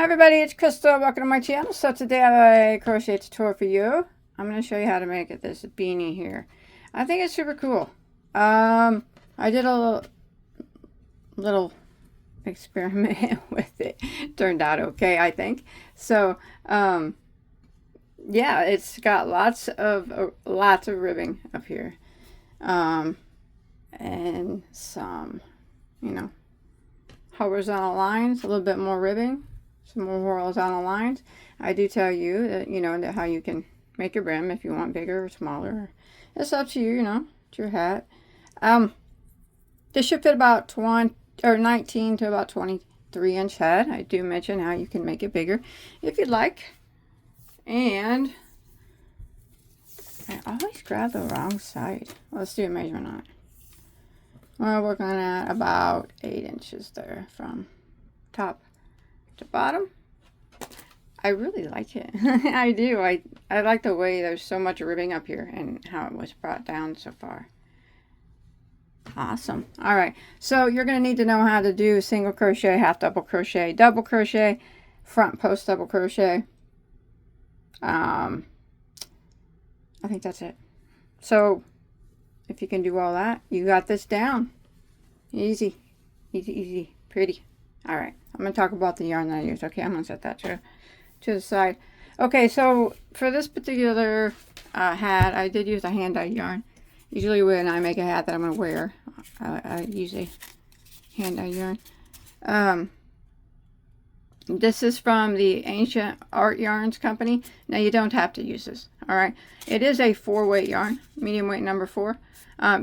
Hi everybody, it's Crystal. Welcome to my channel. So today I have a crochet tutorial for you. I'm going to show you how to make this beanie here. I think it's super cool. I did a little experiment with it. Turned out okay, I think. So yeah, it's got lots of ribbing up here, and some, horizontal lines, a little bit more ribbing. Some more horizontal lines. I do tell you that, how you can make your brim if you want bigger or smaller. It's up to you, it's your hat. This should fit about 19 to about 23-inch head. I do mention how you can make it bigger if you'd like. And I always grab the wrong side. Let's do a measurement on it. We're working at about 8 inches there from top to bottom. I really like it. I do. I like the way there's so much ribbing up here and how it was brought down so far. Awesome. All right, so you're going to need to know how to do single crochet, half double crochet, double crochet, front post double crochet. I think that's it. So if you can do all that, you got this down. Easy, easy, easy, pretty. All right, I'm going to talk about the yarn that I use. Okay, I'm going to set that to the side. Okay, so for this particular hat, I did use a hand-dyed yarn. Usually when I make a hat that I'm going to wear, I use a hand-dyed yarn. This is from the Ancient Art Yarns company. Now, you don't have to use this, all right? It is a 4-weight yarn, medium weight number 4.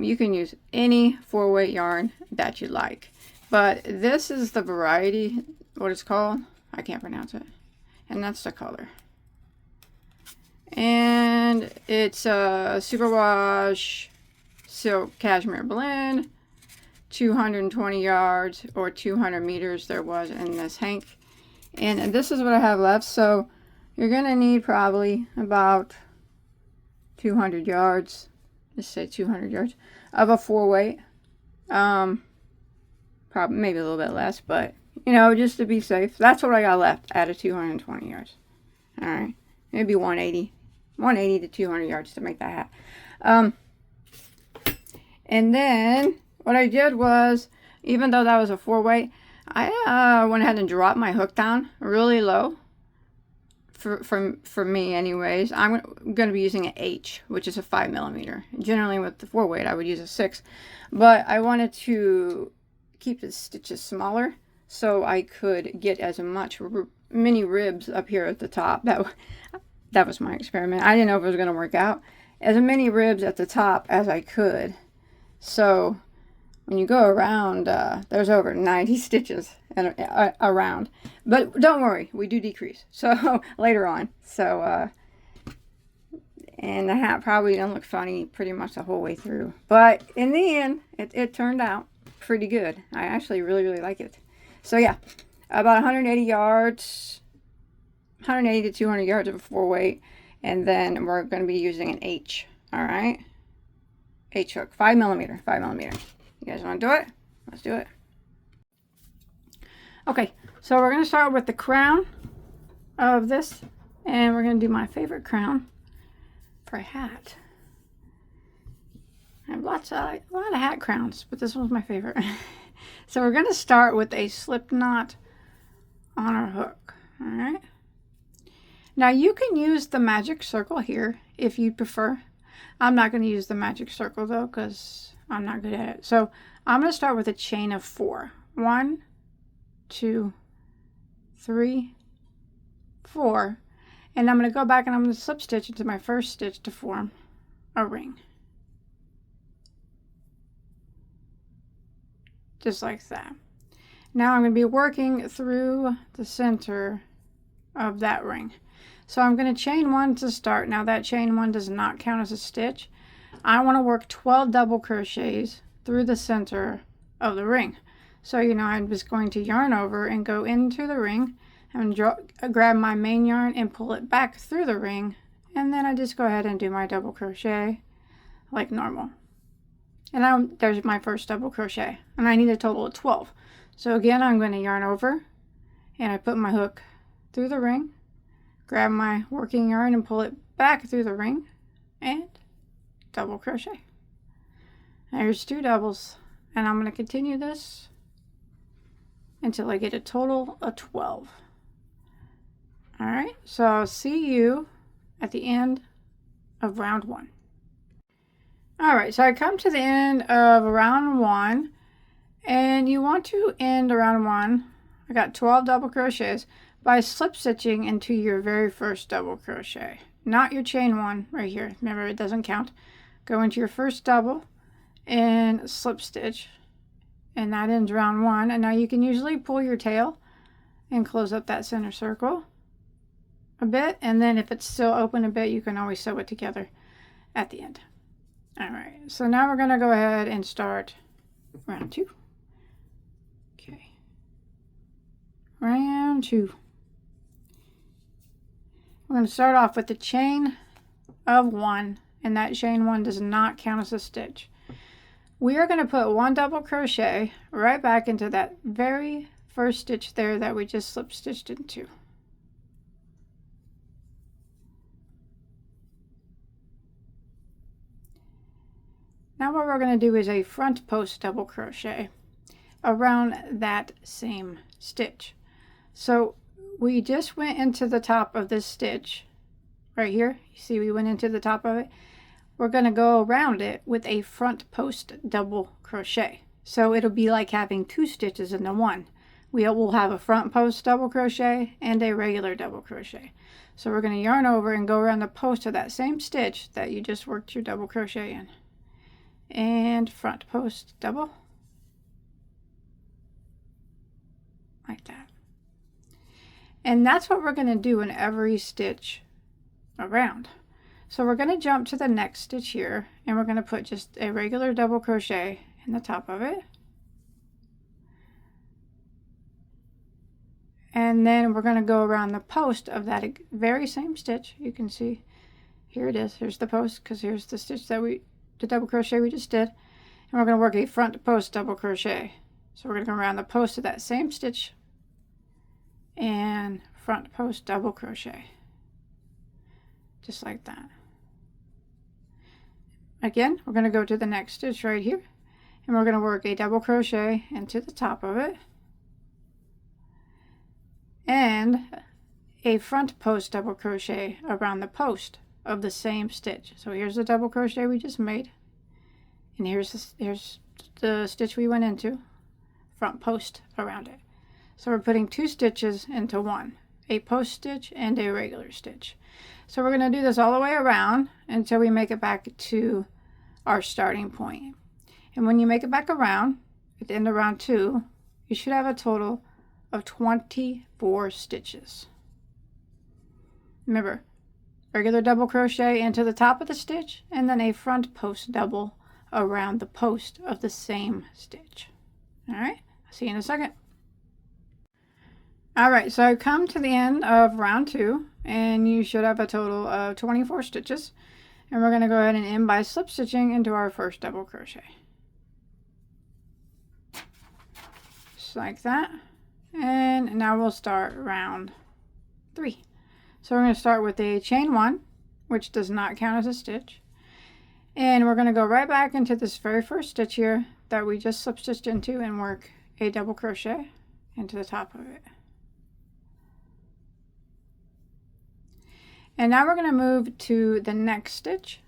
You can use any 4-weight yarn that you like. But this is the variety, what it's called. I can't pronounce it. And that's the color. And it's a superwash silk cashmere blend. 220 yards or 200 meters there was in this hank. And this is what I have left. So you're going to need probably about 200 yards. Let's say 200 yards of a 4-weight. Probably maybe a little bit less, but just to be safe. That's what I got left out of 220 yards. All right, maybe 180 to 200 yards to make that hat. And then what I did was, even though that was a 4-weight, I went ahead and dropped my hook down really low. For me, anyways, I'm going to be using an H, which is a 5mm. Generally, with the 4-weight, I would use a 6, but I wanted to keep the stitches smaller so I could get as much mini ribs up here at the top. That was my experiment. I didn't know if it was going to work out. As many ribs at the top as I could. So when you go around, there's over 90 stitches around. But don't worry, we do decrease. So later on. So and the hat probably didn't look funny pretty much the whole way through. But in the end, it turned out pretty good. I actually really like it. So yeah, about 180 yards, 180 to 200 yards of a 4-weight, and then we're going to be using an H. All right, H hook, 5mm. You guys want to do it? Let's do it. Okay, so we're going to start with the crown of this, and we're going to do my favorite crown for a hat. I have a lot of hat crowns, but this one's my favorite. So we're going to start with a slip knot on our hook. All right. Now you can use the magic circle here if you prefer. I'm not going to use the magic circle though because I'm not good at it. So I'm going to start with a chain of 4. 1, 2, 3, 4. And I'm going to go back and I'm going to slip stitch into my first stitch to form a ring. Just like that. Now I'm going to be working through the center of that ring. So I'm going to chain 1 to start. Now that chain 1 does not count as a stitch. I want to work 12 double crochets through the center of the ring. So I'm just going to yarn over and go into the ring and grab my main yarn and pull it back through the ring, and then I just go ahead and do my double crochet like normal. And there's my first double crochet, and I need a total of 12. So again, I'm going to yarn over, and I put my hook through the ring, grab my working yarn and pull it back through the ring, and double crochet. There's 2 doubles, and I'm going to continue this until I get a total of 12. All right, so I'll see you at the end of round 1. All right, so I come to the end of round 1, and you want to end round 1. I got 12 double crochets by slip stitching into your very first double crochet, not your chain 1 right here. Remember, it doesn't count. Go into your first double and slip stitch, and that ends round 1. And now you can usually pull your tail and close up that center circle a bit, and then if it's still open a bit, you can always sew it together at the end. All right, so now we're going to go ahead and start round 2. Okay, round 2. We're going to start off with the chain of 1, and that chain 1 does not count as a stitch. We are going to put 1 double crochet right back into that very first stitch there that we just slip stitched into. Now what we're going to do is a front post double crochet around that same stitch. So we just went into the top of this stitch right here. You see we went into the top of it. We're going to go around it with a front post double crochet. So it'll be like having 2 stitches in the one. We will have a front post double crochet and a regular double crochet. So we're going to yarn over and go around the post of that same stitch that you just worked your double crochet in. And front post double, like that. And that's what we're going to do in every stitch around. So we're going to jump to the next stitch here, and we're going to put just a regular double crochet in the top of it. And then we're going to go around the post of that very same stitch. You can see here it is. Here's the post, because here's the stitch that the double crochet we just did, and we're going to work a front post double crochet. So we're going to go around the post of that same stitch and front post double crochet, just like that. Again, we're going to go to the next stitch right here, and we're going to work a double crochet into the top of it and a front post double crochet around the post of the same stitch. So here's the double crochet we just made, and here's the stitch we went into, front post around it. So we're putting 2 stitches into one, a post stitch and a regular stitch. So we're going to do this all the way around until we make it back to our starting point. And when you make it back around at the end of round 2, you should have a total of 24 stitches. Remember, regular double crochet into the top of the stitch, and then a front post double around the post of the same stitch. All right, I'll see you in a second. All right, so I come to the end of round 2, and you should have a total of 24 stitches. And we're going to go ahead and end by slip stitching into our first double crochet. Just like that. And now we'll start round 3. So we're going to start with a chain 1, which does not count as a stitch. And we're going to go right back into this very first stitch here that we just slip stitched into and work a double crochet into the top of it. And now we're going to move to the next stitch.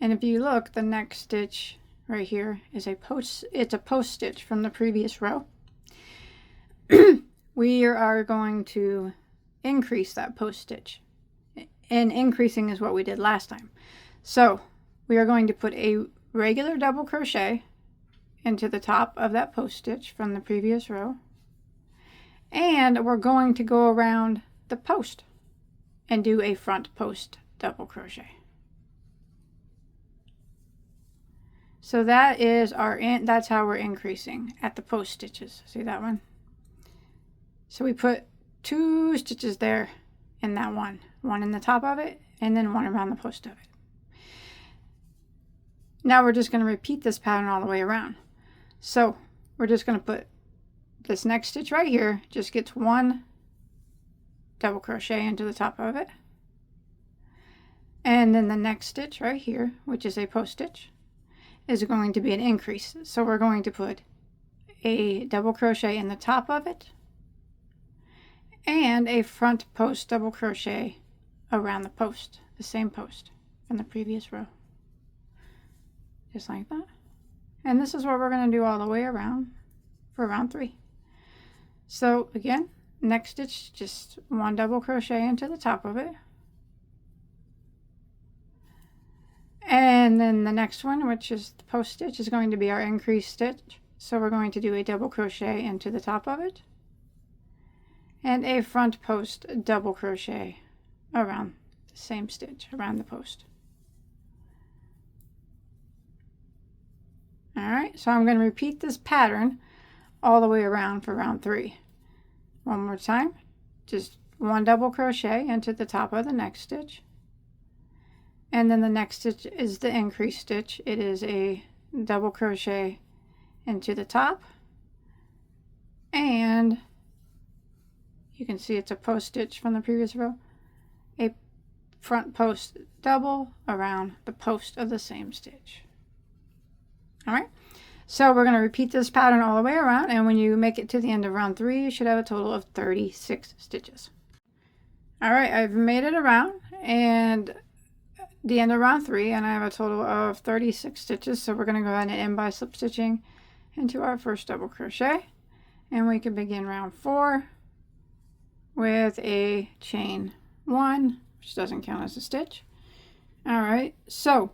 And if you look, the next stitch right here is it's a post stitch from the previous row. We are going to increase that post stitch, and increasing is what we did last time. So we are going to put a regular double crochet into the top of that post stitch from the previous row, and we're going to go around the post and do a front post double crochet. So that is that's how we're increasing at the post stitches. See that one? So we put 2 stitches there in that one in the top of it, and then one around the post of it. Now we're just going to repeat this pattern all the way around. So we're just going to put this next stitch right here, just gets 1 double crochet into the top of it. And then the next stitch right here, which is a post stitch, is going to be an increase. So we're going to put a double crochet in the top of it and a front post double crochet around the post, the same post from the previous row. Just like that. And this is what we're going to do all the way around for round 3. So again, next stitch, just one double crochet into the top of it. And then the next one, which is the post stitch, is going to be our increase stitch. So we're going to do a double crochet into the top of it and a front post double crochet around the same stitch, around the post. Alright, so I'm going to repeat this pattern all the way around for round 3. One more time, just one double crochet into the top of the next stitch. And then the next stitch is the increase stitch. It is a double crochet into the top. And you can see it's a post stitch from the previous row. A front post double around the post of the same stitch. Alright, so we're going to repeat this pattern all the way around, and when you make it to the end of round 3, you should have a total of 36 stitches. Alright, I've made it around and the end of round 3, and I have a total of 36 stitches. So we're going to go ahead and end by slip stitching into our first double crochet, and we can begin round 4 with a chain 1, which doesn't count as a stitch. Alright, so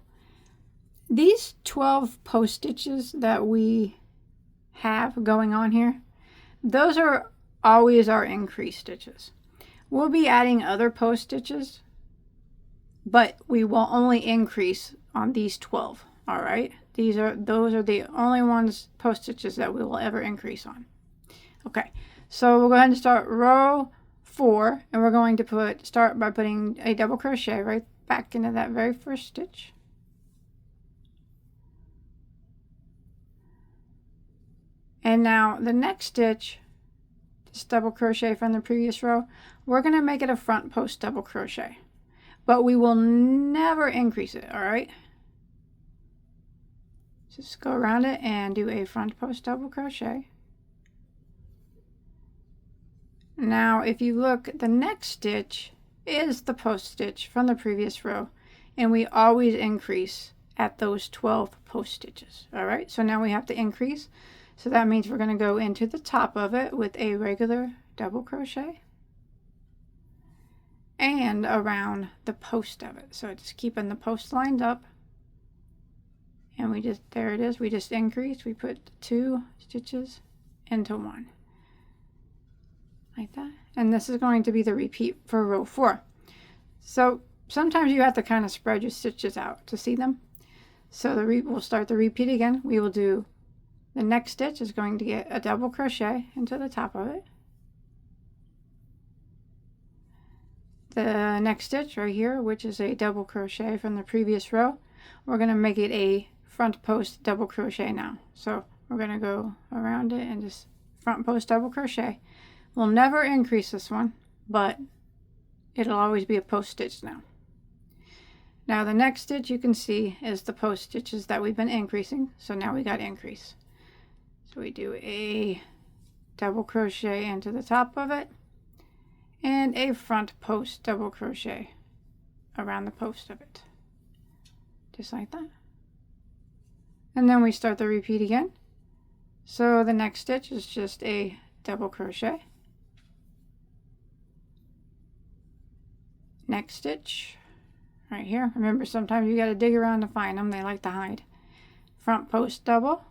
these 12 post stitches that we have going on here, those are always our increase stitches. We'll be adding other post stitches, but we will only increase on these 12. All right, those are the only ones, post stitches, that we will ever increase on. Okay, so we'll go ahead and start row 4, and we're going to start by putting a double crochet right back into that very first stitch. And now the next stitch, this double crochet from the previous row, we're going to make it a front post double crochet, but we will never increase it. All right, just go around it and do a front post double crochet. Now if you look, the next stitch is the post stitch from the previous row, and we always increase at those 12 post stitches. All right, so now we have to increase. So that means we're going to go into the top of it with a regular double crochet and around the post of it. So just keeping the post lined up, and we just, there it is, we just increased. We put 2 stitches into 1 like that, and this is going to be the repeat for row 4. So sometimes you have to kind of spread your stitches out to see them. So we'll start the repeat again. We will do, the next stitch is going to get a double crochet into the top of it. The next stitch right here, which is a double crochet from the previous row, we're going to make it a front post double crochet now. So we're going to go around it and just front post double crochet. We'll never increase this one, but it'll always be a post stitch now. Now the next stitch you can see is the post stitches that we've been increasing. So now we got increase. So we do a double crochet into the top of it and a front post double crochet around the post of it, just like that. And then we start the repeat again. So the next stitch is just a double crochet. Next stitch right here. Remember, sometimes you got to dig around to find them. They like to hide. Front post double.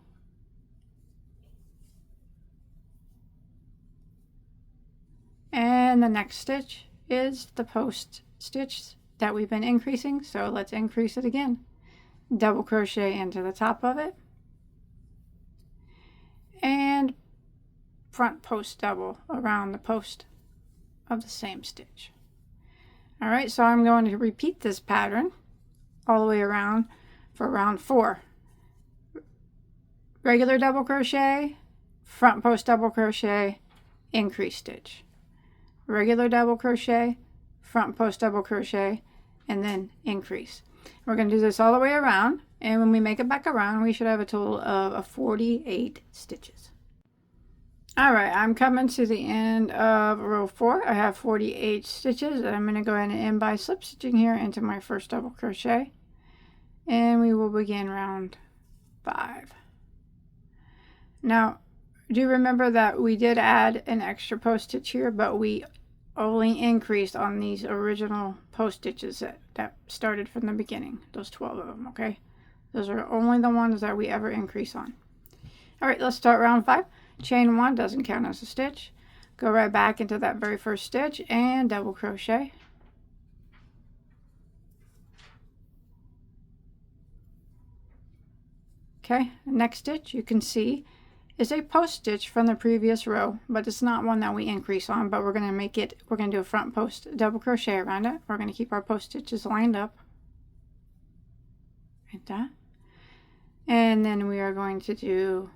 And the next stitch is the post stitch that we've been increasing. So let's increase it again. Double crochet into the top of it. And front post double around the post of the same stitch. All right, so I'm going to repeat this pattern all the way around for round 4. Regular double crochet, front post double crochet, increase stitch. regular double crochet, front post double crochet, and then increase. We're going to do this all the way around, and when we make it back around, we should have a total of 48 stitches. Alright, I'm coming to the end of row 4. I have 48 stitches, and I'm going to go ahead and end by slip stitching here into my first double crochet, and we will begin round 5. Now, do remember that we did add an extra post stitch here, but we only increased on these original post stitches that started from the beginning, those 12 of them, okay? Those are only the ones that we ever increase on. Alright, let's start round 5. Chain 1, doesn't count as a stitch. Go right back into that very first stitch and double crochet. Okay, the next stitch you can see is a post stitch from the previous row, but it's not one that we increase on, but we're going to do a front post double crochet around it. We're going to keep our post stitches lined up like that, and then we are going to do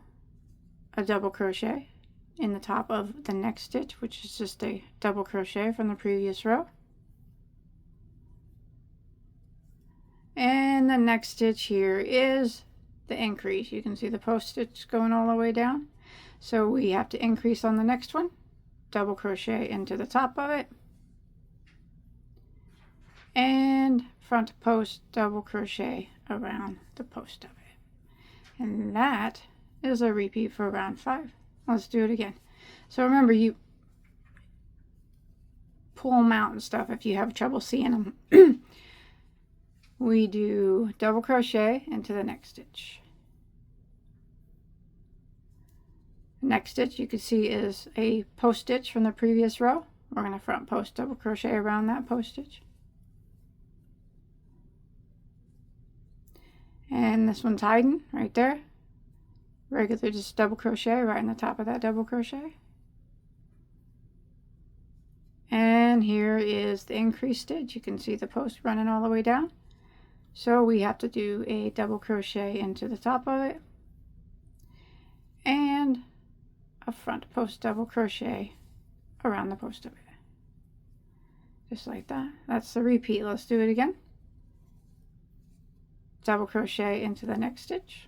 a double crochet in the top of the next stitch, which is just a double crochet from the previous row, and the next stitch here is the increase. You can see the post stitch going all the way down, so we have to increase on the next one, double crochet into the top of it, and front post double crochet around the post of it, and that is a repeat for round 5. Let's do it again. So remember, you pull them out and stuff if you have trouble seeing them. We do double crochet into the next stitch. Next stitch you can see is a post stitch from the previous row. We're going to front post double crochet around that post stitch. And this one's hiding right there. Regular just double crochet right in the top of that double crochet. And here is the increase stitch. You can see the post running all the way down. So we have to do a double crochet into the top of it and a front post double crochet around the post of it. Just like that. That's the repeat. Let's do it again. Double crochet into the next stitch.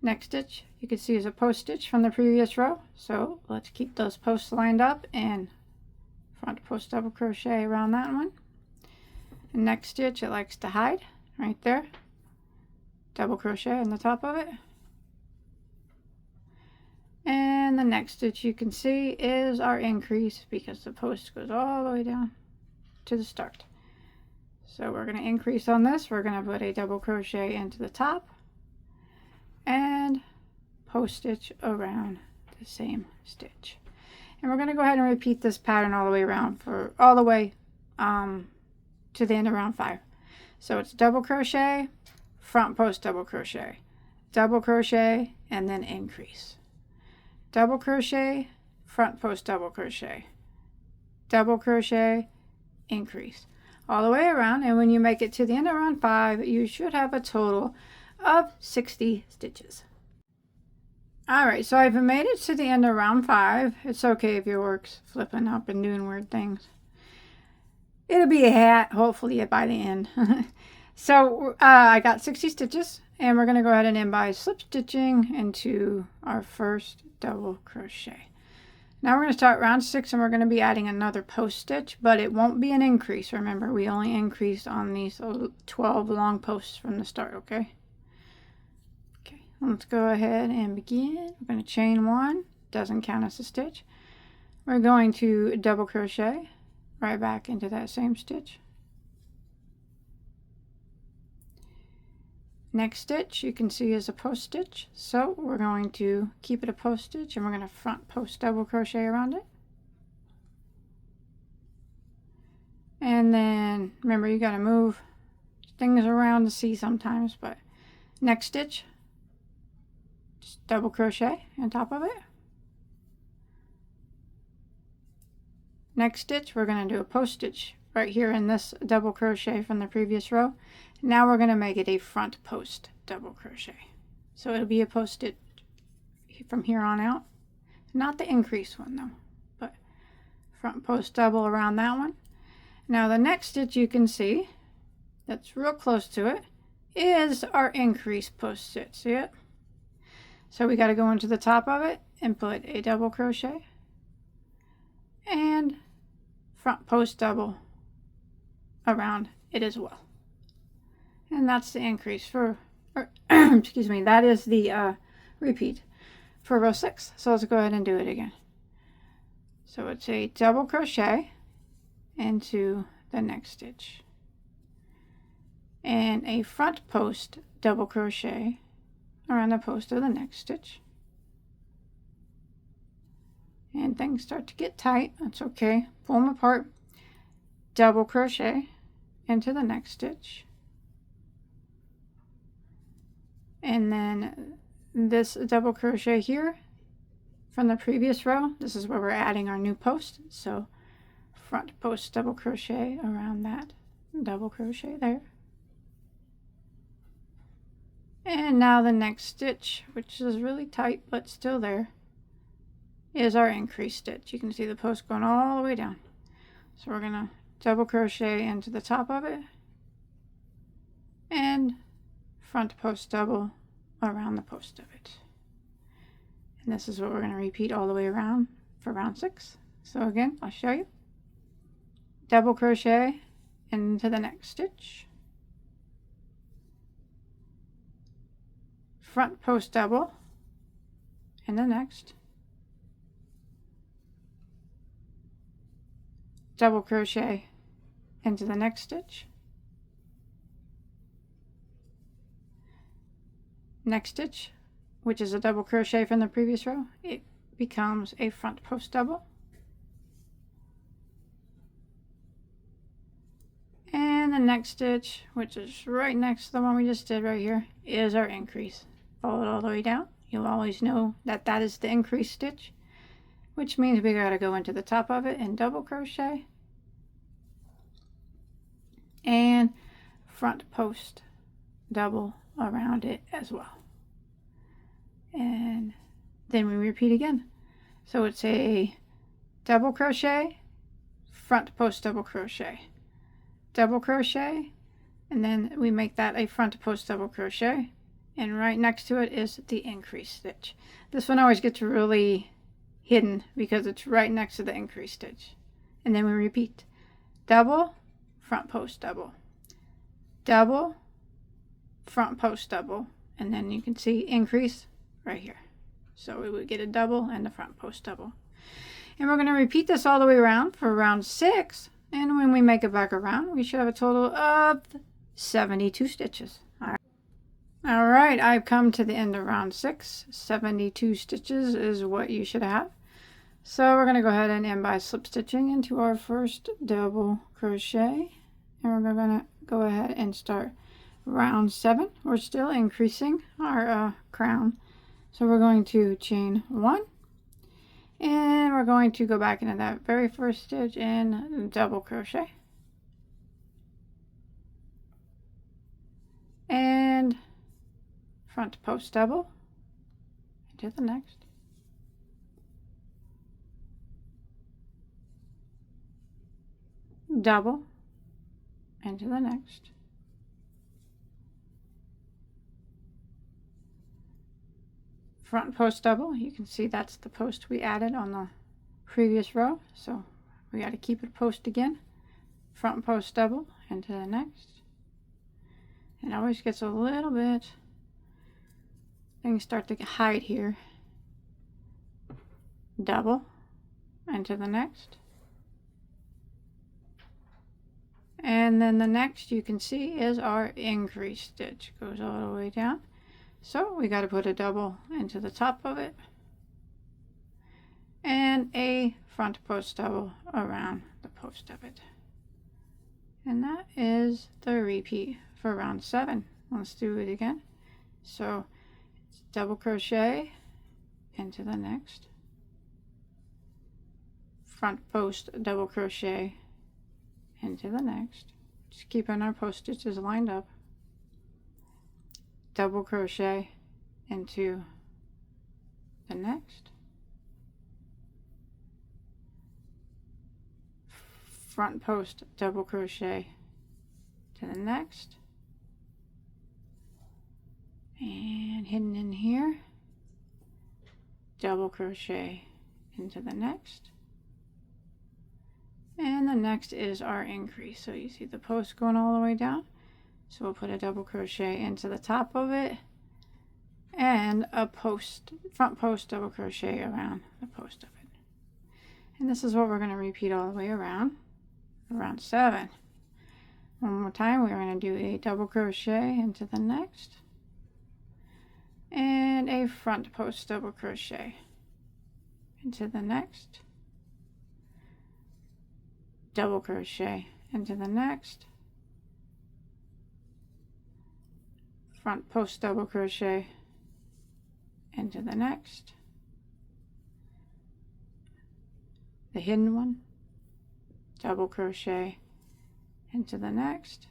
Next stitch you can see is a post stitch from the previous row, so let's keep those posts lined up and front post double crochet around that one. And next stitch it likes to hide right there, double crochet in the top of it, and the next stitch you can see is our increase because the post goes all the way down to the start. So we're going to increase on this. We're going to put a double crochet into the top and post stitch around the same stitch, and we're going to go ahead and repeat this pattern all the way around for all the way to the end of round 5. So it's double crochet, front post double crochet, double crochet, and then increase, double crochet, front post double crochet, double crochet, increase, all the way around. And when you make it to the end of round 5, you should have a total of 60 stitches. Alright, so I've made it to the end of round 5. It's okay if your work's flipping up and doing weird things. It'll be a hat, hopefully, by the end. So I got 60 stitches, and we're going to go ahead and end by slip stitching into our first double crochet. Now we're going to start round 6, and we're going to be adding another post stitch, but it won't be an increase. Remember, we only increase on these 12 long posts from the start, okay? Let's go ahead and begin. We're going to chain 1, doesn't count as a stitch. We're going to double crochet right back into that same stitch. Next stitch you can see is a post stitch, so we're going to keep it a post stitch and we're going to front post double crochet around it. And then remember, you got to move things around to see sometimes, but next stitch, just double crochet on top of it. Next stitch, we're going to do a post stitch right here in this double crochet from the previous row. Now we're going to make it a front post double crochet. So it'll be a post stitch from here on out. not the increase one though, but front post double around that one. Now the next stitch you can see that's real close to it is our increase post stitch. See it? So we got to go into the top of it and put a double crochet and front post double around it as well. And that's the increase for, or excuse me, that is the repeat for row 6. So let's go ahead and do it again. So it's a double crochet into the next stitch and a front post double crochet around the post of the next stitch. And things start to get tight. That's okay. Pull them apart. Double crochet into the next stitch. And then this double crochet here from the previous row, this is where we're adding our new post. So front post double crochet around that, double crochet there. And now the next stitch, which is really tight but still there, is our increase stitch. You can see the post going all the way down. So we're going to double crochet into the top of it and front post double around the post of it. And this is what we're going to repeat all the way around for round 6. So again, I'll show you. Double crochet into the next stitch, front post double in the next, double crochet into the next stitch, next stitch, which is a double crochet from the previous row, it becomes a front post double, and the next stitch, which is right next to the one we just did right here, is our increase. Follow it all the way down. You'll always know that that is the increase stitch, which means we got to go into the top of it and double crochet and front post double around it as well. And then we repeat again. So it's a double crochet, front post double crochet, double crochet, and then we make that a front post double crochet, and right next to it is the increase stitch. This one always gets really hidden because it's right next to the increase stitch. And then we repeat double, front post double, double, front post double, and then you can see increase right here. So we would get a double and a front post double. And we're going to repeat this all the way around for round 6. And when we make it back around, we should have a total of 72 stitches. All right, I've come to the end of round 6. 72 stitches is what you should have. So we're going to go ahead and end by slip stitching into our first double crochet. And we're going to go ahead and start round 7. We're still increasing our crown. So we're going to chain 1. And we're going to go back into that very first stitch and double crochet. And front post double into the next. Double into the next. Front post double, you can see that's the post we added on the previous row, so we got to keep it post again. Front post double into the next. It always gets a little bit, things start to hide here. Double into the next. And then the next you can see is our increase stitch, goes all the way down. So we got to put a double into the top of it and a front post double around the post of it. And that is the repeat for round 7. Let's do it again. So it's double crochet into the next, front post double crochet into the next, just keeping our post stitches lined up, double crochet into the next, front post double crochet to the next, and hidden in here, double crochet into the next, and the next is our increase. So you see the post going all the way down, so we'll put a double crochet into the top of it and a front post double crochet around the post of it. And this is what we're going to repeat all the way around 7. One more time, we're going to do a double crochet into the next and a front post double crochet into the next, double crochet into the next, front post double crochet into the next, the hidden one, double crochet into the next,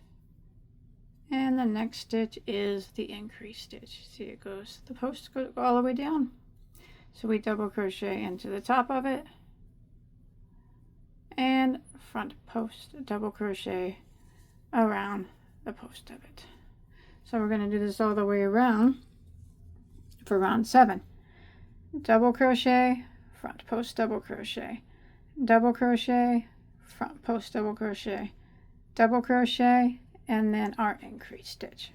and the next stitch is the increase stitch. See, it goes, the posts go all the way down, so we double crochet into the top of it and front post double crochet around the post of it. So we're going to do this all the way around for round 7. Double crochet, front post double crochet, double crochet, front post double crochet, double crochet, and then our increase stitch.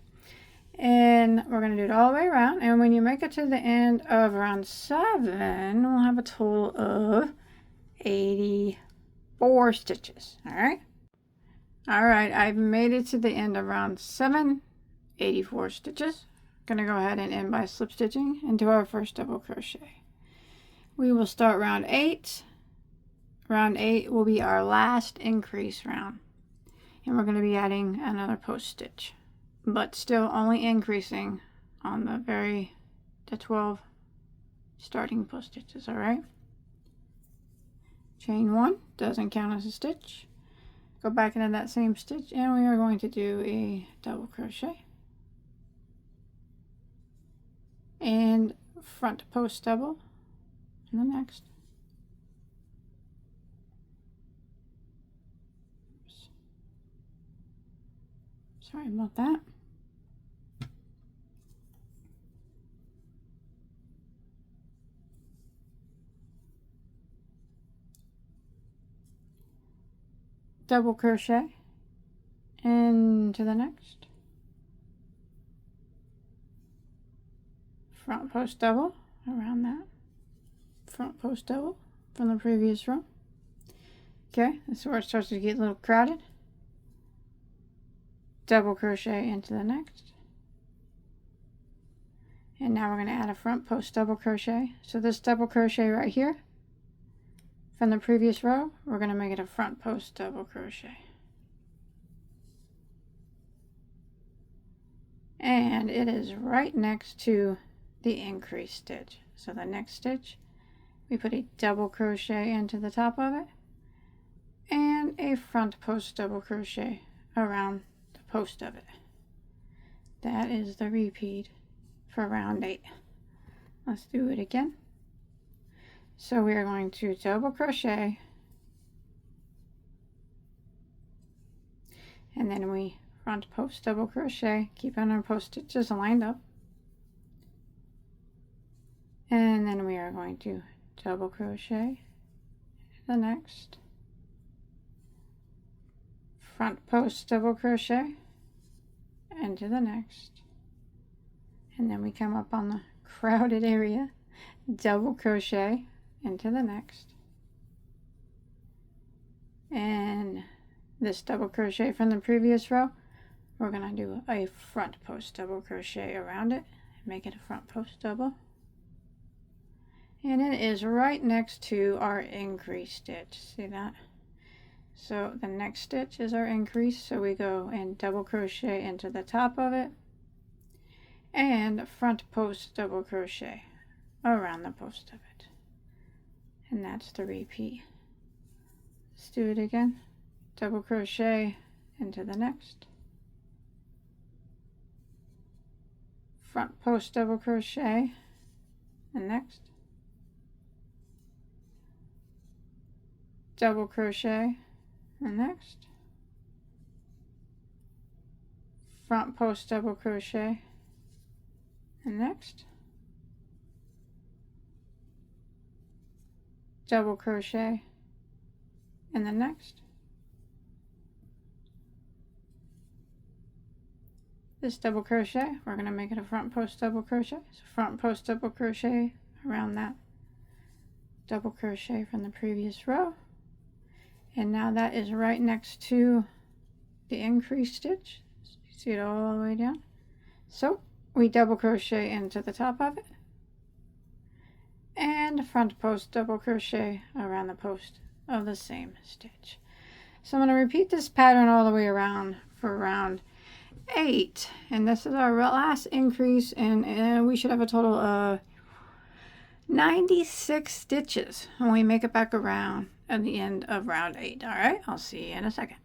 And we're going to do it all the way around, and when you make it to the end of round 7, we'll have a total of 84 stitches. Alright, I've made it to the end of round 7, 84 stitches. Going to go ahead and end by slip stitching into our first double crochet. We will start round 8. Round 8 will be our last increase round, and we're going to be adding another post stitch, but still only increasing on the 12 starting post stitches. All right, chain 1 doesn't count as a stitch. Go back into that same stitch, and we are going to do a double crochet and front post double in the next. Oops. Sorry about that. Double crochet into the next, front post double around that, front post double from the previous row. Okay, this is where it starts to get a little crowded. Double crochet into the next, and now we're going to add a front post double crochet. So this double crochet right here from the previous row, we're going to make it a front post double crochet, and it is right next to the increase stitch. So the next stitch, we put a double crochet into the top of it and a front post double crochet around the post of it. That is the repeat for round 8. Let's do it again. So we are going to double crochet, and then we front post double crochet, keeping our post stitches lined up, and then we are going to double crochet the next, front post double crochet into the next, and then we come up on the crowded area, double crochet into the next, and this double crochet from the previous row, we're going to do a front post double crochet around it and make it a front post double, and it is right next to our increase stitch. See that? So the next stitch is our increase, so we go and double crochet into the top of it and front post double crochet around the post of it, and that's the repeat. Let's do it again. Double crochet into the next, front post double crochet the next, double crochet and next, front post double crochet, and next, double crochet, and the next. This double crochet, we're going to make it a front post double crochet. So front post double crochet around that double crochet from the previous row. And now that is right next to the increased stitch. You see it all the way down. So we double crochet into the top of it. And front post double crochet around the post of the same stitch. So I'm going to repeat this pattern all the way around for round 8, and this is our last increase, and we should have a total of 96 stitches when we make it back around at the end of round 8. All right, I'll see you in a second.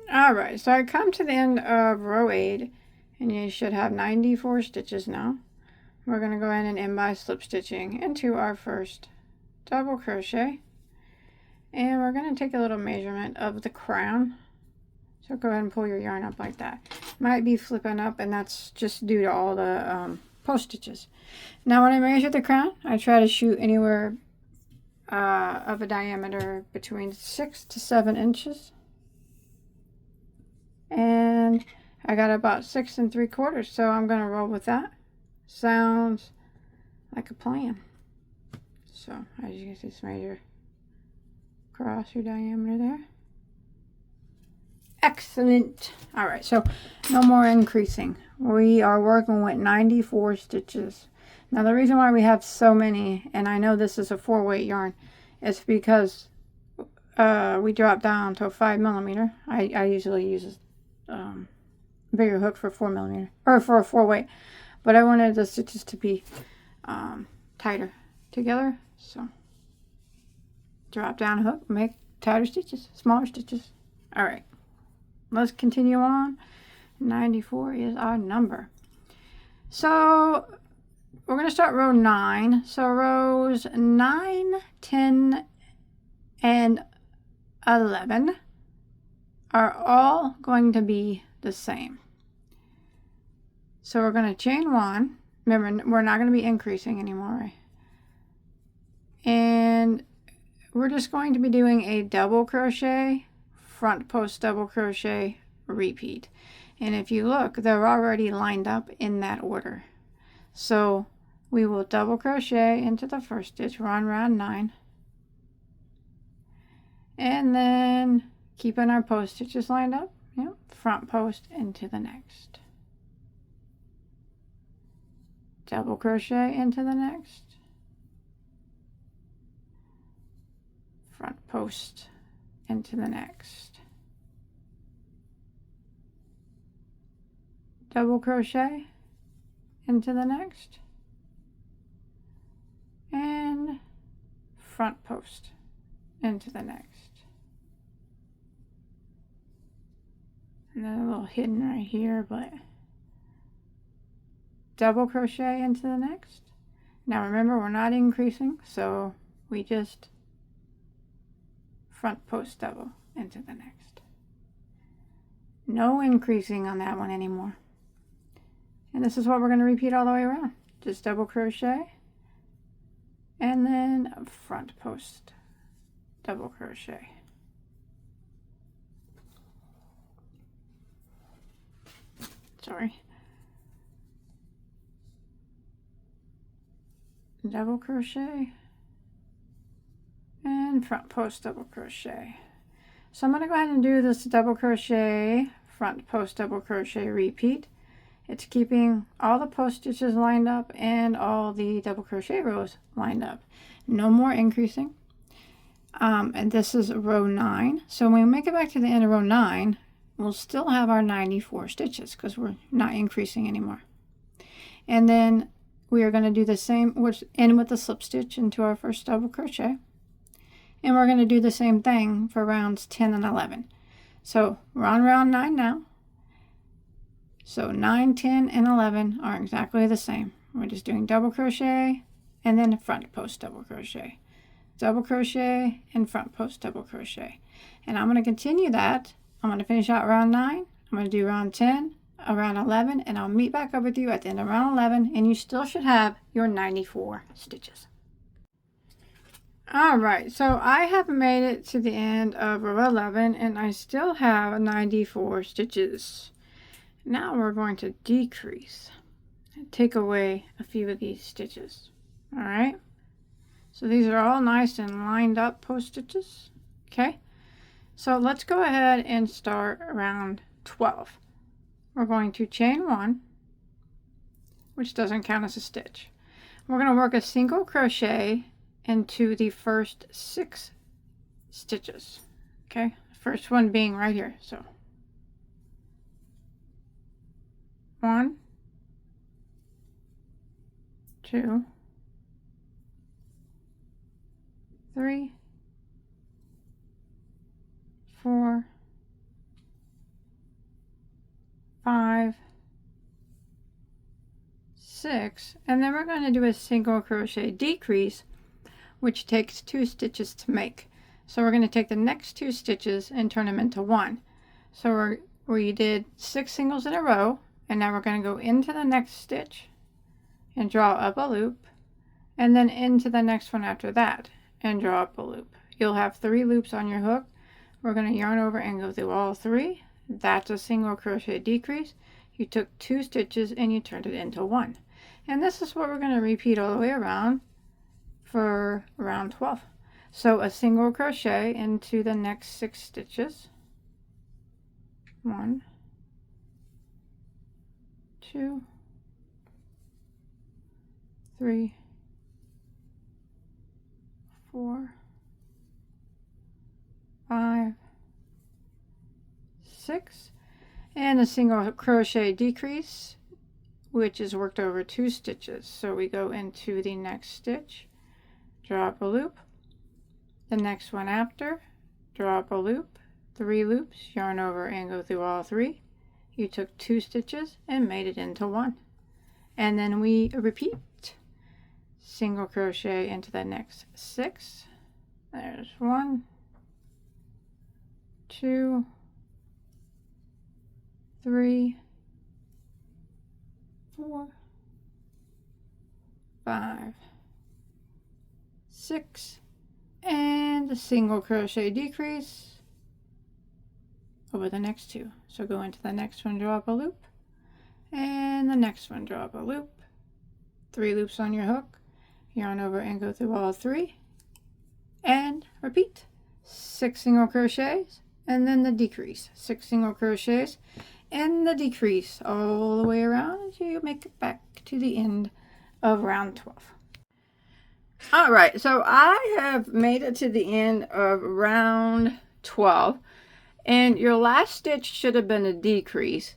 All right, so I come to the end of row 8, and you should have 94 stitches now. We're going to go ahead and end by slip stitching into our first double crochet, and we're going to take a little measurement of the crown. So go ahead and pull your yarn up like that. Might be flipping up, and that's just due to all the post stitches. Now when I measure the crown, I try to shoot anywhere of a diameter between 6 to 7 inches. And I got about 6 3/4, so I'm going to roll with that. Sounds like a plan. So as you can just measure across your diameter there. Excellent. All right, so no more increasing. We are working with 94 stitches. Now the reason why we have so many, and I know this is a 4-weight yarn, is because we dropped down to a 5mm. I usually use a bigger hook for 4mm, or for a 4-weight, but I wanted the stitches to be tighter together, so drop down a hook, make tighter stitches, smaller stitches. All right. Let's continue on. 94 is our number. So we're going to start row 9. So rows 9, 10, and 11 are all going to be the same. So we're going to chain 1. Remember, we're not going to be increasing anymore, right? And we're just going to be doing a double crochet, front post double crochet, repeat. And if you look, they're already lined up in that order. So we will double crochet into the first stitch. We're on round 9, and then keeping our post stitches lined up, front post into the next, double crochet into the next, front post into the next, double crochet into the next, and front post into the next. And then a little hidden right here, but double crochet into the next. Now remember, we're not increasing, so we just front post double into the next. No increasing on that one anymore. And this is what we're going to repeat all the way around. Just double crochet and then front post double crochet. Sorry. Double crochet and front post double crochet. So I'm going to go ahead and do this double crochet, front post double crochet repeat. It's keeping all the post stitches lined up and all the double crochet rows lined up. No more increasing. And this is row 9. So when we make it back to the end of row 9, we'll still have our 94 stitches because we're not increasing anymore. And then we are going to do the same, which end with the slip stitch into our first double crochet. And we're going to do the same thing for rounds 10 and 11. So we're on round 9 now. So 9, 10, and 11 are exactly the same. We're just doing double crochet and then front post double crochet. double crochet, and front post double crochet. And I'm going to continue that. I'm going to finish out round 9. I'm going to do round 10, around 11, and I'll meet back up with you at the end of round 11, and you still should have your 94 stitches. Alright, so I have made it to the end of row 11, and I still have 94 stitches. Now we're going to decrease and take away a few of these stitches. Alright, so these are all nice and lined up post stitches. Okay, so let's go ahead and start round 12. We're going to chain 1, which doesn't count as a stitch. We're going to work a single crochet into the first 6 stitches. Okay, first one being right here. So 1, 2, 3, 4, 5, 6, and then we're going to do a single crochet decrease, which takes 2 stitches to make. So we're going to take the next 2 stitches and turn them into 1. So we did 6 singles in a row, and now we're going to go into the next stitch and draw up a loop, and then into the next one after that and draw up a loop. You'll have 3 loops on your hook. We're going to yarn over and go through all 3. That's a single crochet decrease. You took 2 stitches and you turned it into 1. And this is what we're going to repeat all the way around for round 12. So a single crochet into the next 6 stitches. 1, 2, 3, 4, 5, 6, and a single crochet decrease, which is worked over 2 stitches. So we go into the next stitch, draw up a loop, the next one after, draw up a loop, 3 loops, yarn over and go through all 3. You took 2 stitches and made it into 1, and then we repeat. Single crochet into the next 6. There's 1, 2, 3, 4, 5, 6, and a single crochet decrease over the next 2. So go into the next one, draw up a loop, and the next one, draw up a loop, 3 loops on your hook, yarn over and go through all 3, and repeat. 6 single crochets, and then the decrease. 6 single crochets and the decrease all the way around until you make it back to the end of round 12. All right, so I have made it to the end of round 12, and your last stitch should have been a decrease,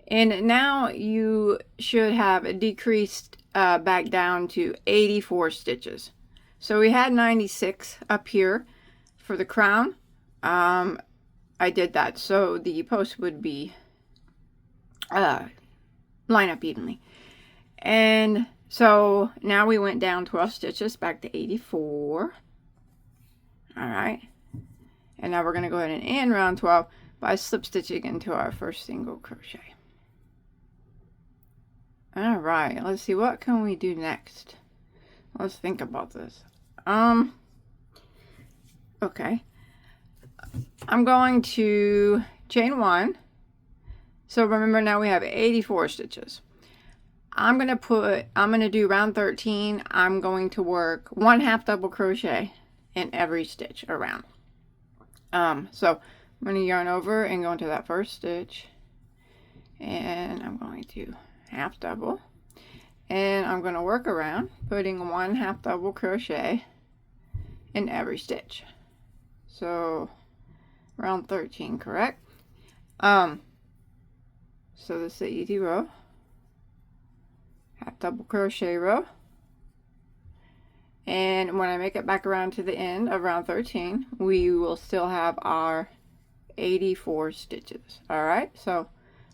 and now you should have a decreased back down to 84 stitches. So we had 96 up here for the crown. I did that so the post would be line up evenly, and so now we went down 12 stitches back to 84. All right, and now we're going to go ahead and end round 12 by slip stitching into our first single crochet. All right, let's see, what can we do next? Let's think about this. Okay, I'm going to chain 1. So remember, now we have 84 stitches. I'm going to do round 13. I'm going to work 1 half double crochet in every stitch around. So I'm going to yarn over and go into that first stitch, and I'm going to half double, and I'm going to work around putting 1 half double crochet in every stitch. So round 13, correct? So this is the easy row, half double crochet row, and when I make it back around to the end of round 13, we will still have our 84 stitches. All right, so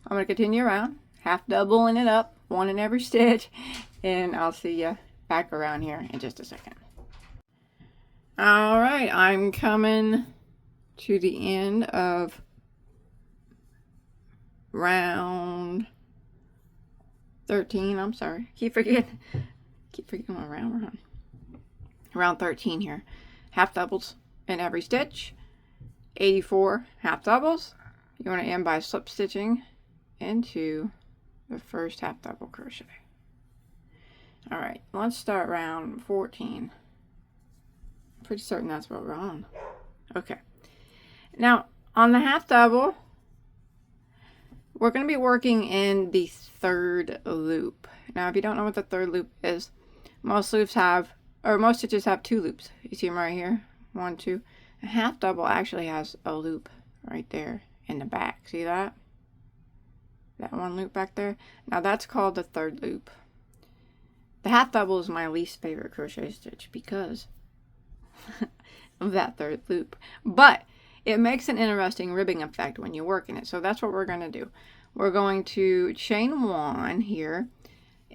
I'm going to continue around, half doubling it up, 1 in every stitch, and I'll see you back around here in just a second. All right, I'm coming to the end of round 13. I'm sorry. Keep forgetting what round we're on. Round 13 here. Half doubles in every stitch. 84 half doubles. You want to end by slip stitching into the first half double crochet. All right, let's start round 14. I'm pretty certain that's what we're on. Okay. Now, on the half double, we're going to be working in the third loop. Now, if you don't know what the third loop is, most stitches have 2 loops. You see them right here? 1, 2. A half double actually has a loop right there in the back. See that? That one loop back there? Now, that's called the third loop. The half double is my least favorite crochet stitch because of that third loop. But it makes an interesting ribbing effect when you work in it. So that's what we're going to do. We're going to chain 1 here.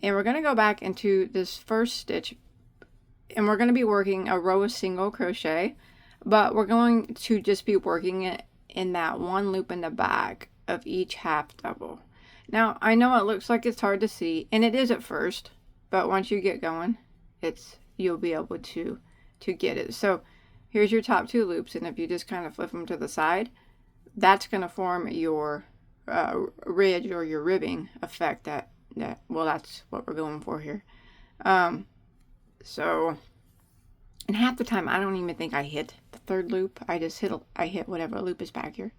And we're going to go back into this first stitch. And we're going to be working a row of single crochet. But we're going to just be working it in that one loop in the back of each half double. Now, I know it looks like it's hard to see. And it is at first. But once you get going, you'll be able to get it. So here's your top 2 loops, and if you just kind of flip them to the side, that's going to form your ridge or your ribbing effect. Well, that's what we're going for here. So, and half the time I don't even think I hit the third loop. I hit whatever loop is back here.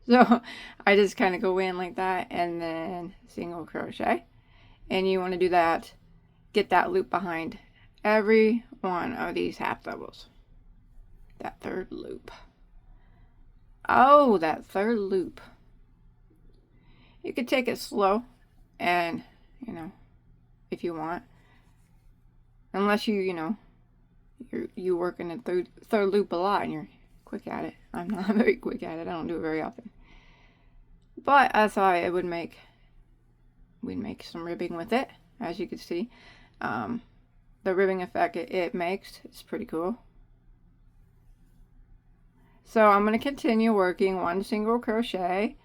So I just kind of go in like that, and then single crochet, and you want to do that. Get that loop behind every one of these half doubles. That third loop. Oh, that third loop. You could take it slow and, if you want. Unless you work in the third loop a lot and you're quick at it. I'm not very quick at it. I don't do it very often. But I thought we'd make some ribbing with it, as you can see. The ribbing effect it makes is pretty cool. So I'm going to continue working 1 single crochet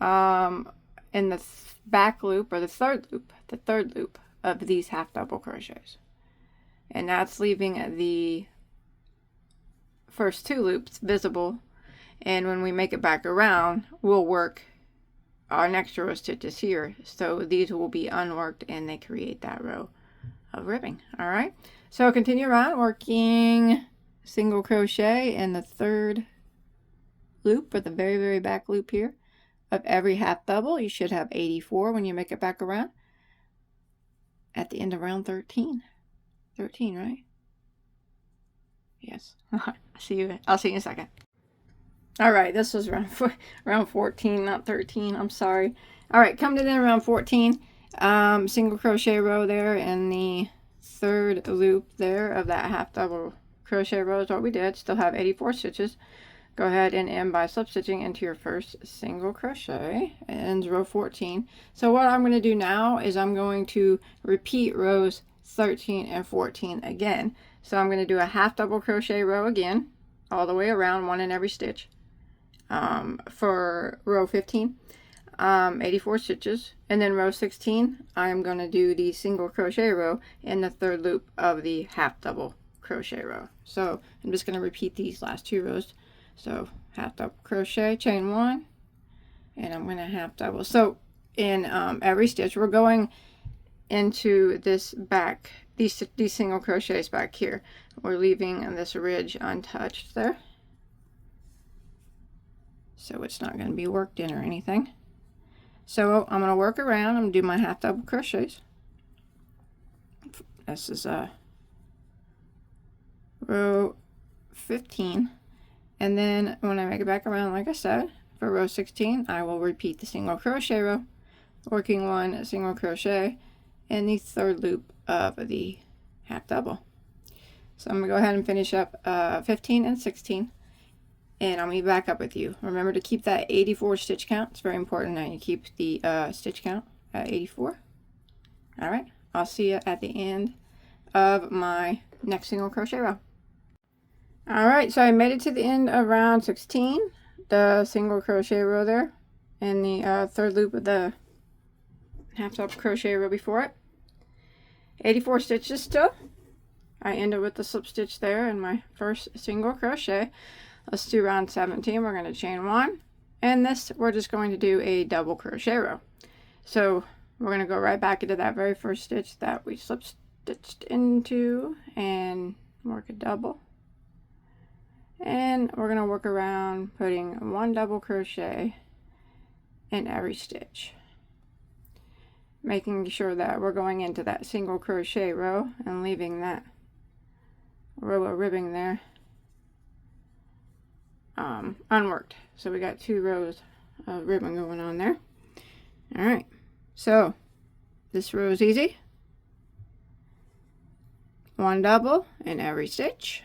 in the back loop, or the third loop of these half double crochets. And that's leaving the first 2 loops visible. And when we make it back around, we'll work our next row of stitches here. So these will be unworked and they create that row of ribbing. All right, so continue around working single crochet in the third loop, or the very, very back loop here of every half double. You should have 84 when you make it back around at the end of round 13. 13, right? Yes. I'll see you in a second. All right, this was round 14, not 13. I'm sorry. All right, come to the end of round 14. Single crochet row there in the third loop there of that half double crochet row is what we did. Still have 84 stitches. Go ahead and end by slip stitching into your first single crochet. It ends row 14. So what I'm going to do now is I'm going to repeat rows 13 and 14 again. So I'm going to do a half double crochet row again, all the way around, 1 in every stitch. For row 15, 84 stitches, and then row 16 I'm going to do the single crochet row in the third loop of the half double crochet row. So I'm just going to repeat these last 2 rows. So half double crochet, chain 1, and I'm going to half double. So in every stitch we're going into this back, these single crochets back here, we're leaving this ridge untouched there. So it's not going to be worked in or anything. So I'm going to work around. I'm going to do my half double crochets. This is row 15. And then when I make it back around, like I said, for row 16, I will repeat the single crochet row, working 1 single crochet in the third loop of the half double. So I'm going to go ahead and finish up 15 and 16. And I'll be back up with you. Remember to keep that 84 stitch count. It's very important that you keep the stitch count at 84. All right, I'll see you at the end of my next single crochet row. Alright, so I made it to the end of round 16, the single crochet row there, in the third loop of the half double crochet row before it. 84 stitches still. I ended with the slip stitch there in my first single crochet. Let's do round 17. We're going to chain 1, and this we're just going to do a double crochet row. So we're going to go right back into that very first stitch that we slip stitched into and work a double. And we're going to work around putting 1 double crochet in every stitch, making sure that we're going into that single crochet row and leaving that row of ribbing there unworked. So we got 2 rows of ribbon going on there. Alright, so this row is easy. 1 double in every stitch.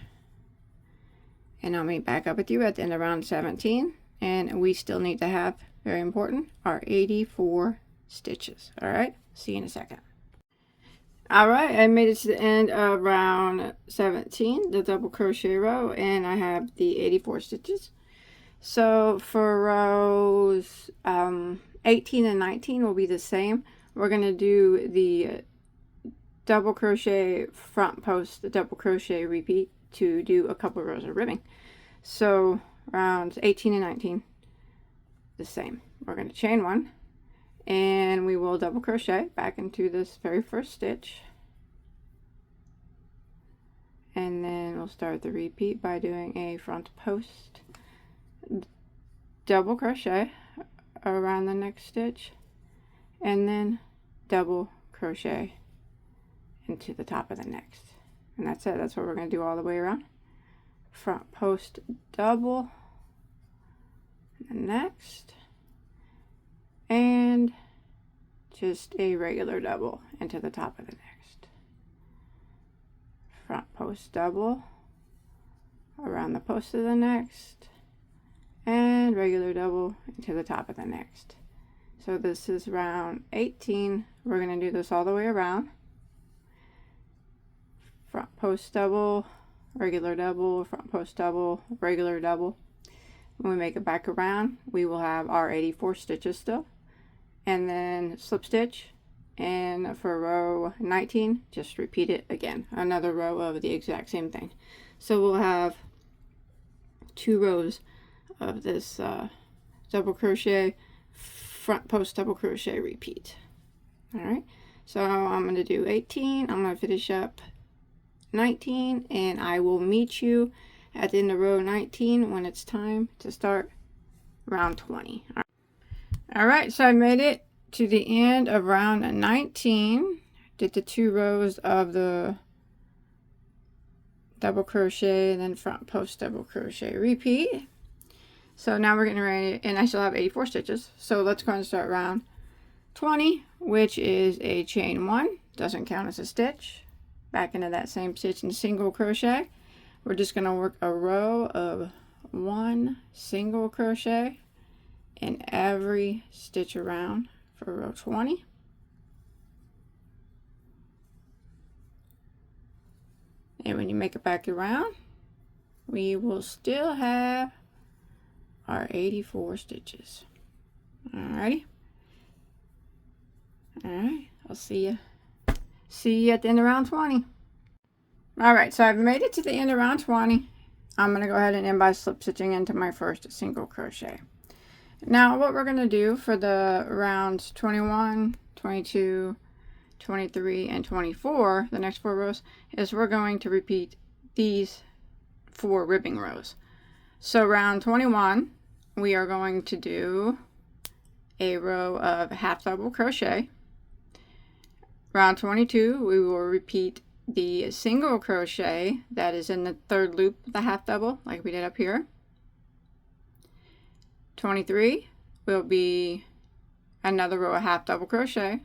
And I'll meet back up with you at the end of round 17. And we still need to have, very important, our 84 stitches. Alright, see you in a second. Alright, I made it to the end of round 17, the double crochet row, and I have the 84 stitches. So for rows 18 and 19 will be the same. We're going to do the double crochet front post, the double crochet repeat to do a couple rows of ribbing. So rounds 18 and 19 the same. We're going to chain 1, and we will double crochet back into this very first stitch, and then we'll start the repeat by doing a front post, double crochet around the next stitch, and then double crochet into the top of the next. And that's it. That's what we're going to do all the way around. Front post double, and the next, and just a regular double into the top of the next. Front post double around the post of the next, and regular double into the top of the next. So this is round 18. We're going to do this all the way around. Front post double, regular double, front post double, regular double. When we make it back around, we will have our 84 stitches still, and then slip stitch, and for row 19 just repeat it again, another row of the exact same thing. So we'll have 2 rows of this double crochet front post double crochet repeat. All right, so I'm going to do 18. I'm going to finish up 19, and I will meet you at the end of row 19 when it's time to start round 20. All right, so I made it to the end of round 19. Did the 2 rows of the double crochet and then front post double crochet repeat. So now we're getting ready, and I still have 84 stitches. So let's go and start round 20, which is a chain 1. Doesn't count as a stitch. Back into that same stitch and single crochet. We're just going to work a row of 1 single crochet in every stitch around for row 20. And when you make it back around, we will still have our 84 stitches. Alrighty. Alright, I'll see you at the end of round 20. Alright, so I've made it to the end of round 20. I'm going to go ahead and end by slip stitching into my first single crochet. Now what we're going to do for the rounds 21, 22, 23, and 24, the next 4 rows, is we're going to repeat these 4 ribbing rows. So round 21, we are going to do a row of half double crochet. Round 22, we will repeat the single crochet that is in the 3rd loop, the half double, like we did up here. 23 will be another row of half double crochet,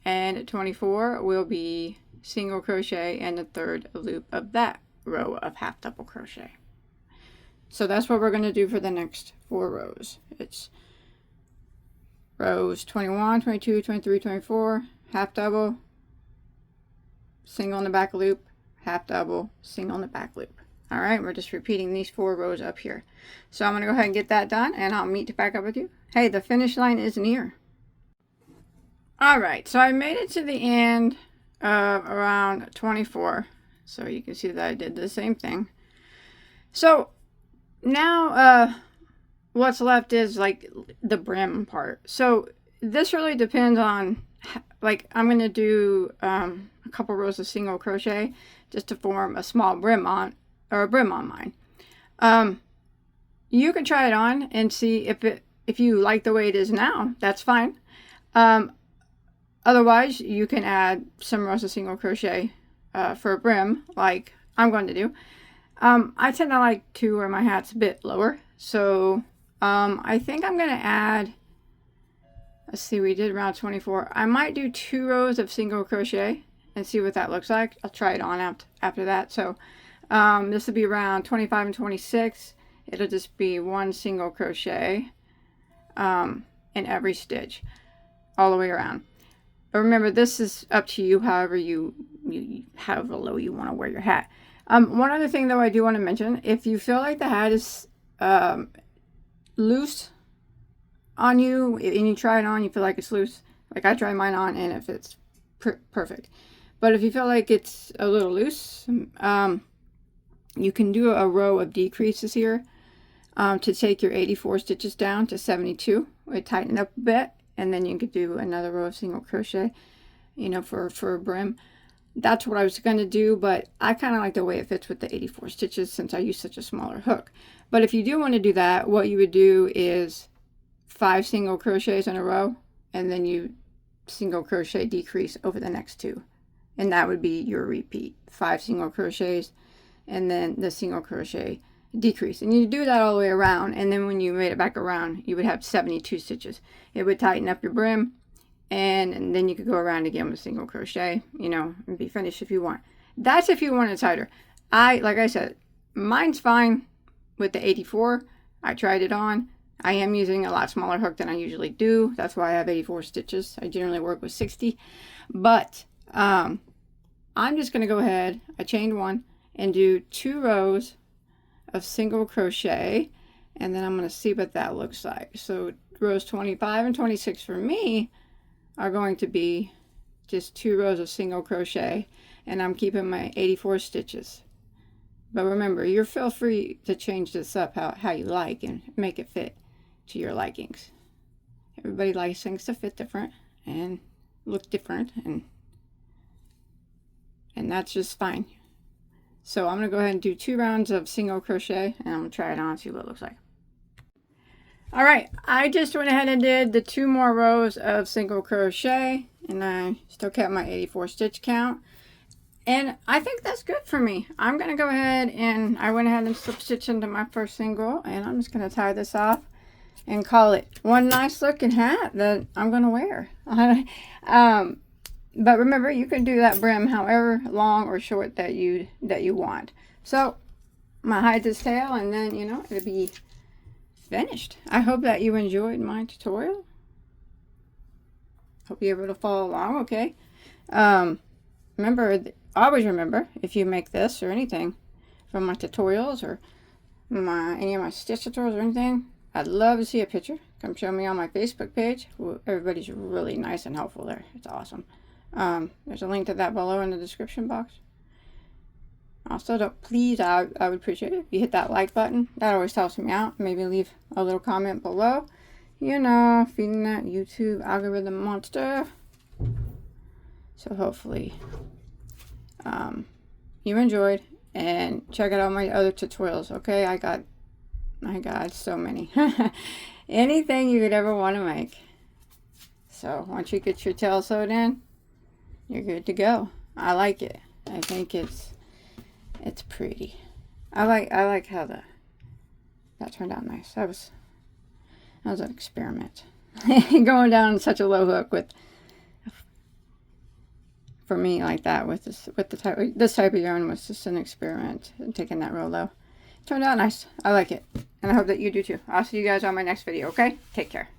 and 24 will be single crochet in the 3rd loop of that row of half double crochet. So that's what we're going to do for the next 4 rows. It's rows 21, 22, 23, 24, half double, single in the back loop, half double, single in the back loop. All right, we're just repeating these 4 rows up here. So I'm going to go ahead and get that done, and I'll meet back up with you. Hey, the finish line is near. All right, so I made it to the end of around 24. So you can see that I did the same thing. So now what's left is like the brim part. So this really depends on, like, I'm going to do a couple rows of single crochet just to form a small brim on, or a brim on mine. You can try it on and see if you like the way it is now. That's fine. Otherwise, you can add some rows of single crochet for a brim, like I'm going to do. I tend to like to wear my hats a bit lower, so I think I'm going to add, let's see, we did around 24. I might do 2 rows of single crochet and see what that looks like. I'll try it on after that. So this will be around 25 and 26. It'll just be 1 single crochet in every stitch all the way around. But remember, this is up to you, however however low you want to wear your hat. One other thing, though, I do want to mention, if you feel like the hat is loose on you, and you try it on, you feel like it's loose, like I tried mine on, and it fits perfect. But if you feel like it's a little loose, you can do a row of decreases here to take your 84 stitches down to 72. We tighten it up a bit. And then you could do another row of single crochet, you know, for a brim. That's what I was going to do, but I kind of like the way it fits with the 84 stitches since I use such a smaller hook. But if you do want to do that, what you would do is 5 single crochets in a row, and then you single crochet decrease over the next 2. And that would be your repeat. 5 single crochets, and then the single crochet decrease, and you do that all the way around, and then when you made it back around, you would have 72 stitches. It would tighten up your brim, and then you could go around again with single crochet, you know, and be finished if you want. That's if you want it tighter. Like I said, mine's fine with the 84. I tried it on. I am using a lot smaller hook than I usually do. That's why I have 84 stitches. I generally work with 60, but I'm just going to go ahead, I chained 1, and do 2 rows of single crochet, and then I'm going to see what that looks like. So rows 25 and 26 for me are going to be just 2 rows of single crochet, and I'm keeping my 84 stitches. But remember, you feel free to change this up how you like and make it fit to your likings. Everybody likes things to fit different and look different, and that's just fine. So I'm going to go ahead and do 2 rounds of single crochet, and I'm going to try it on and see what it looks like. All right, I just went ahead and did the 2 more rows of single crochet, and I still kept my 84 stitch count. And I think that's good for me. I'm going to go ahead and I went ahead and slip stitch into my first single, and I'm just going to tie this off and call it one nice looking hat that I'm going to wear. But remember, you can do that brim however long or short that you want. So I'm going to hide this tail, and then, you know, it'll be finished. I hope that you enjoyed my tutorial. Hope you're able to follow along, okay? Always remember, if you make this or anything from my tutorials or any of my stitch tutorials or anything, I'd love to see a picture. Come show me on my Facebook page. Everybody's really nice and helpful there. It's awesome. There's a link to that below in the description box. Also, I would appreciate it if you hit that like button. That always helps me out. Maybe leave a little comment below. You know, feeding that YouTube algorithm monster. So hopefully you enjoyed, and check out all my other tutorials. Okay, I got so many. Anything you could ever want to make. So once you get your tail sewed in, you're good to go. I like it. I think it's pretty. I like how that turned out nice. That was an experiment. Going down such a low hook for me like that with this type of yarn was just an experiment. And taking that real low turned out nice. I like it, and I hope that you do too. I'll see you guys on my next video. Okay, take care.